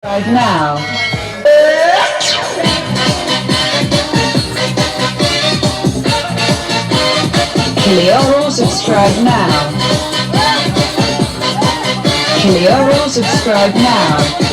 Right now. Kilioro, subscribe now. Kilioro, subscribe now.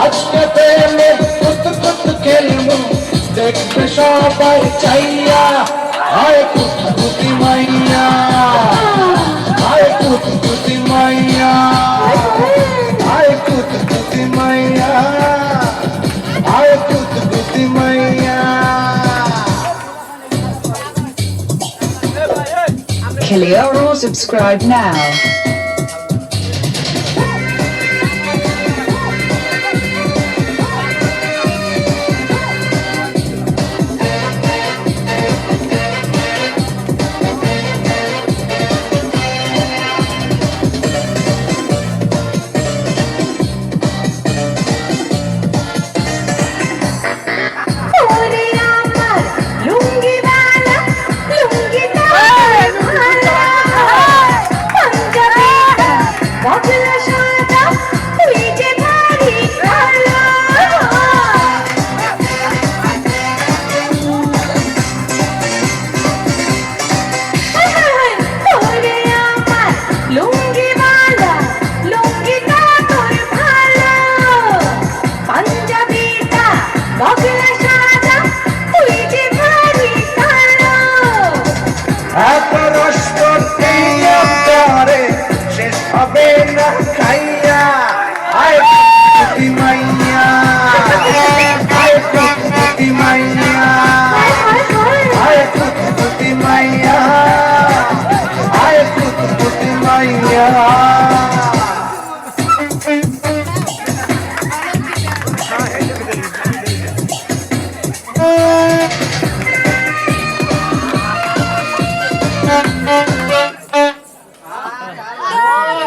আজকে পেলে কুত কুত খেলবো দেখবে সবাই চাইয়া আয় কুতকুতি মাইয়া আয় কুতকুতি মাইয়া আয় কুতকুতি মাইয়া আয় কুতকুতি মাইয়া Kilioro, subscribe now.